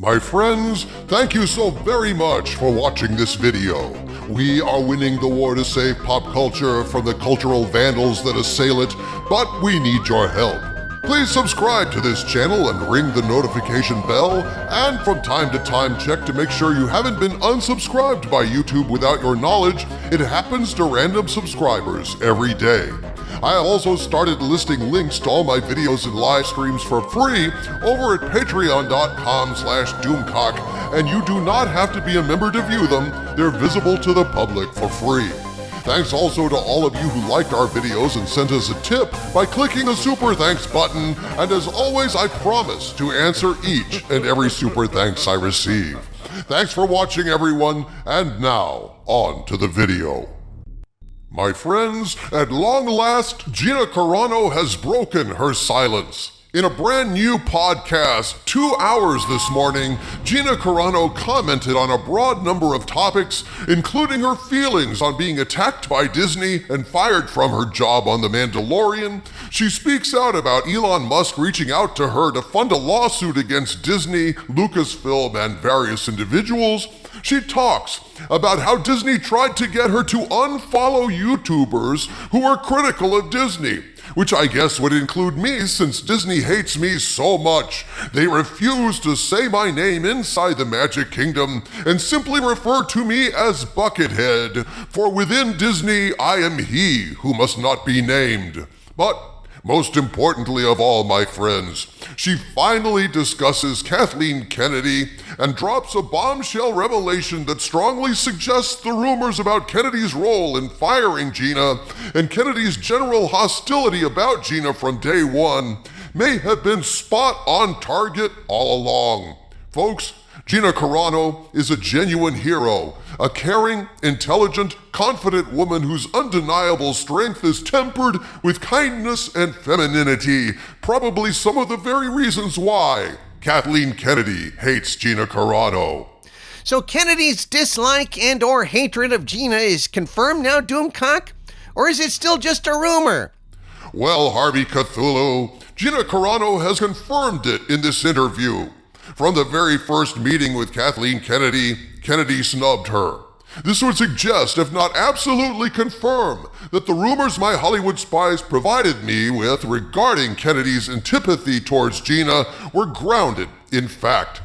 My friends, thank you so very much for watching this video. We are winning the war to save pop culture from the cultural vandals that assail it, but we need your help. Please subscribe to this channel and ring the notification bell, and from time to time check to make sure you haven't been unsubscribed by YouTube without your knowledge. It happens to random subscribers every day. I also started listing links to all my videos and live streams for free over at patreon.com/doomcock, and you do not have to be a member to view them. They're visible to the public for free. Thanks also to all of you who liked our videos and sent us a tip by clicking the super thanks button, and as always, I promise to answer each and every super thanks I receive. Thanks for watching, everyone, and now, on to the video. My friends, at long last, Gina Carano has broken her silence. In a brand new podcast, 2 hours this morning, Gina Carano commented on a broad number of topics, including her feelings on being attacked by Disney and fired from her job on The Mandalorian. She speaks out about Elon Musk reaching out to her to fund a lawsuit against Disney, Lucasfilm, and various individuals. She talks about how Disney tried to get her to unfollow YouTubers who were critical of Disney, which I guess would include me since Disney hates me so much. They refuse to say my name inside the Magic Kingdom and simply refer to me as Buckethead, for within Disney I am he who must not be named. But most importantly of all, my friends, she finally discusses Kathleen Kennedy and drops a bombshell revelation that strongly suggests the rumors about Kennedy's role in firing Gina and Kennedy's general hostility about Gina from day one may have been spot on target all along. Folks, Gina Carano is a genuine hero, a caring, intelligent, confident woman whose undeniable strength is tempered with kindness and femininity, probably some of the very reasons why Kathleen Kennedy hates Gina Carano. So Kennedy's dislike and or hatred of Gina is confirmed now, Doomcock? Or is it still just a rumor? Well, Harvey Cthulhu, Gina Carano has confirmed it in this interview. From the very first meeting with Kathleen Kennedy, Kennedy snubbed her. This would suggest, if not absolutely confirm, that the rumors my Hollywood spies provided me with regarding Kennedy's antipathy towards Gina were grounded in fact.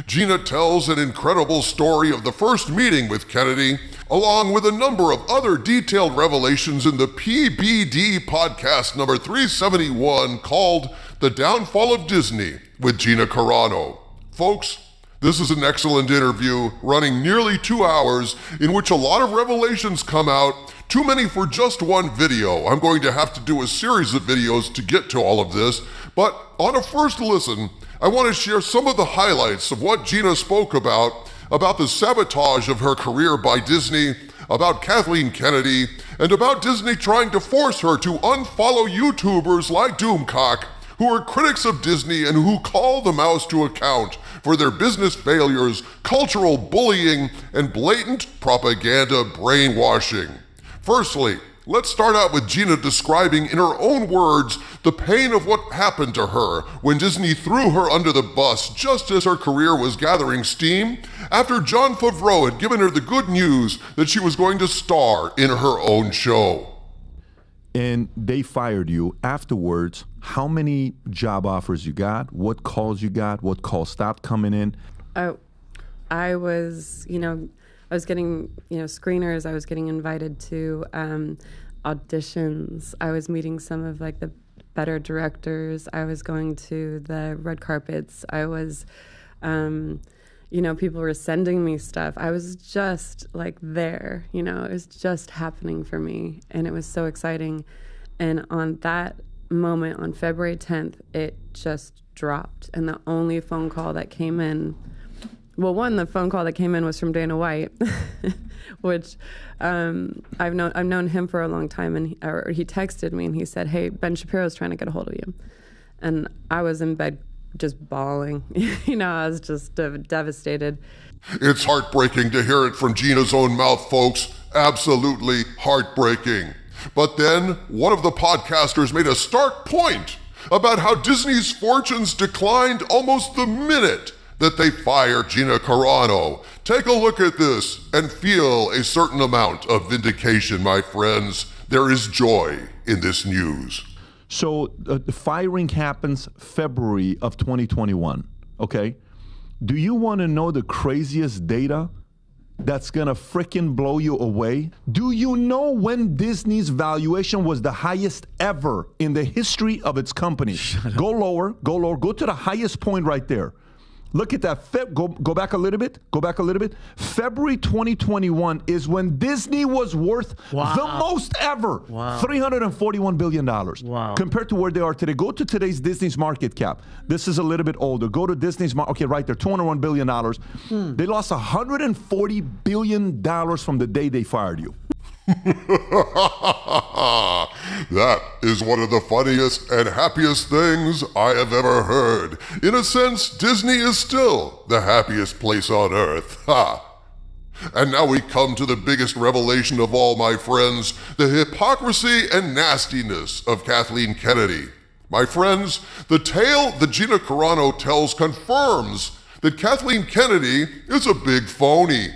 Gina tells an incredible story of the first meeting with Kennedy, along with a number of other detailed revelations in the PBD Podcast number 371 called The Downfall of Disney with Gina Carano. Folks, this is an excellent interview running nearly 2 hours in which a lot of revelations come out, too many for just one video. I'm going to have to do a series of videos to get to all of this, but on a first listen, I want to share some of the highlights of what Gina spoke about the sabotage of her career by Disney, about Kathleen Kennedy, and about Disney trying to force her to unfollow YouTubers like Doomcock, who are critics of Disney and who call the mouse to account for their business failures, cultural bullying, and blatant propaganda brainwashing. Firstly, let's start out with Gina describing in her own words the pain of what happened to her when Disney threw her under the bus just as her career was gathering steam, after Jon Favreau had given her the good news that she was going to star in her own show. And they fired you. Afterwards, how many job offers you got? What calls you got? What calls stopped coming in? I was getting, screeners. I was getting invited to auditions. I was meeting some of the better directors. I was going to the red carpets. I was, people were sending me stuff. I was just there, it was just happening for me. And it was so exciting. And on that moment, on February 10th, it just dropped. And the only phone call that came in, the phone call that came in was from Dana White, which I've known him for a long time. And he texted me and he said, "Hey, Ben Shapiro's trying to get a hold of you." And I was in bed just bawling. I was just devastated. It's heartbreaking to hear it from Gina's own mouth, folks. Absolutely heartbreaking. But then one of the podcasters made a stark point about how Disney's fortunes declined almost the minute that they fire Gina Carano. Take a look at this and feel a certain amount of vindication, my friends. There is joy in this news. So the firing happens February of 2021, okay? Do you want to know the craziest data that's going to freaking blow you away? Do you know when Disney's valuation was the highest ever in the history of its company? Go lower, go to the highest point right there. Look at that. Go back a little bit. February 2021 is when Disney was worth the most ever. $341 billion. Wow. Compared to where they are today. Go to today's Disney's market cap. This is a little bit older. Go to Disney's okay, right there, $201 billion. They lost $140 billion from the day they fired you. That is one of the funniest and happiest things I have ever heard. In a sense, Disney is still the happiest place on earth. Ha! And now we come to the biggest revelation of all, my friends, the hypocrisy and nastiness of Kathleen Kennedy. My friends, the tale that Gina Carano tells confirms that Kathleen Kennedy is a big phony.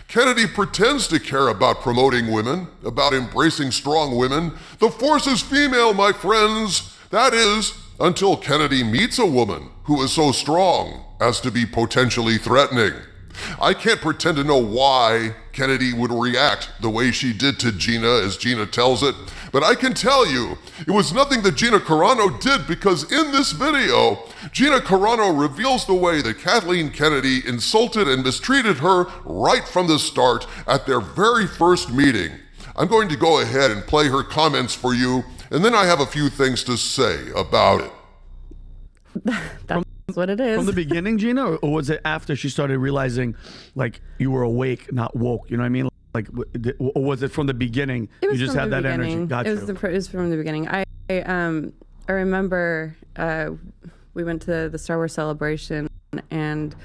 Kennedy pretends to care about promoting women, about embracing strong women. The force is female, my friends. That is, until Kennedy meets a woman who is so strong as to be potentially threatening. I can't pretend to know why Kennedy would react the way she did to Gina, as Gina tells it, but I can tell you, it was nothing that Gina Carano did, because in this video, Gina Carano reveals the way that Kathleen Kennedy insulted and mistreated her right from the start at their very first meeting. I'm going to go ahead and play her comments for you, and then I have a few things to say about it. That's what it is. From the beginning, Gina, or was it after she started realizing, like, you were awake, not woke? You know what I mean? Like, or was it from the beginning? It was you just from had the that beginning. energy. Gotcha. It was from the beginning. I remember we went to the Star Wars celebration, and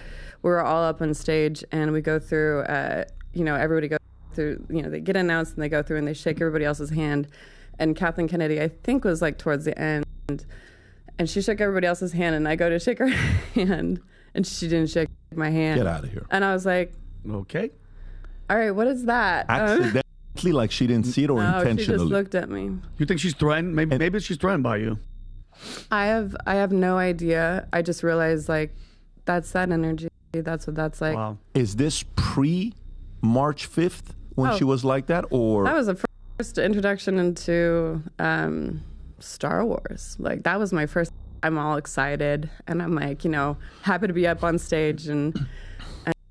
we were all up on stage, and we go through, everybody goes through, they get announced and they go through and they shake everybody else's hand. And Kathleen Kennedy, I think, was like towards the end. And she shook everybody else's hand, and I go to shake her hand, and she didn't shake my hand. Get out of here. And I was like, Okay. all right, what is that? Accidentally, like she didn't see it, or No, intentionally? she just looked at me. You think she's threatened? Maybe she's threatened by you. I have no idea. I just realized, like, that's that energy. That's what that's like. Wow. Is this pre-March 5th when Oh. she was like that, or? That was the first introduction into Star Wars. Like, that was my first. I'm all excited, and I'm like, happy to be up on stage, and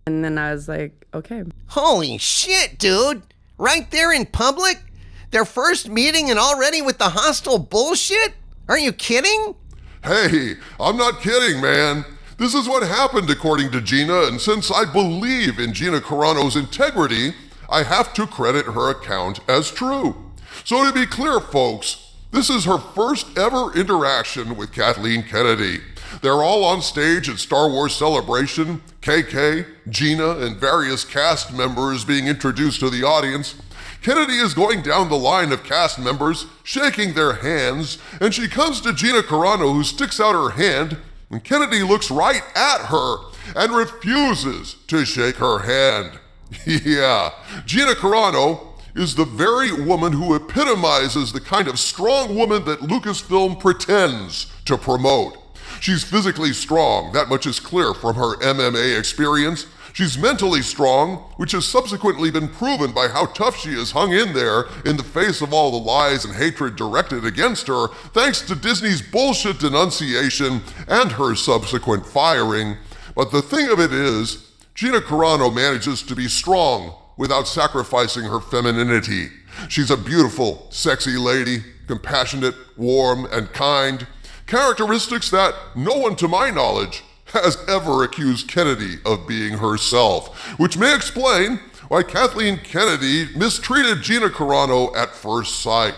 then I was like, okay. Holy shit, dude. Right there in public? Their first meeting and already with the hostile bullshit? Are you kidding? Hey, I'm not kidding, man. This is what happened according to Gina, and since I believe in Gina Carano's integrity, I have to credit her account as true. So to be clear, folks, this is her first ever interaction with Kathleen Kennedy. They're all on stage at Star Wars Celebration, KK, Gina, and various cast members being introduced to the audience. Kennedy is going down the line of cast members, shaking their hands, and she comes to Gina Carano, who sticks out her hand, and Kennedy looks right at her and refuses to shake her hand. Yeah, Gina Carano is the very woman who epitomizes the kind of strong woman that Lucasfilm pretends to promote. She's physically strong, that much is clear from her MMA experience. She's mentally strong, which has subsequently been proven by how tough she has hung in there in the face of all the lies and hatred directed against her, thanks to Disney's bullshit denunciation and her subsequent firing. But the thing of it is, Gina Carano manages to be strong without sacrificing her femininity. She's a beautiful, sexy lady, compassionate, warm, and kind, characteristics that no one to my knowledge has ever accused Kennedy of being herself, which may explain why Kathleen Kennedy mistreated Gina Carano at first sight.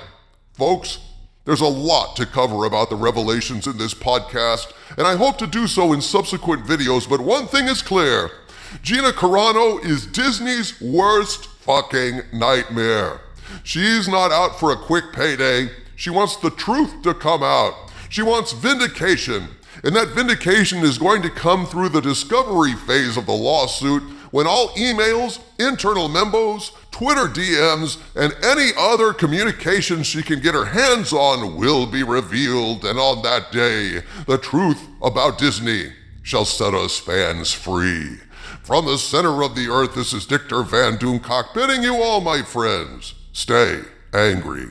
Folks, there's a lot to cover about the revelations in this podcast, and I hope to do so in subsequent videos, but one thing is clear. Gina Carano is Disney's worst fucking nightmare. She's not out for a quick payday. She wants the truth to come out. She wants vindication. And that vindication is going to come through the discovery phase of the lawsuit, when all emails, internal memos, Twitter DMs, and any other communications she can get her hands on will be revealed. And on that day, the truth about Disney shall set us fans free. From the center of the earth, this is Dictor Van Doomcock bidding you all, my friends, stay angry.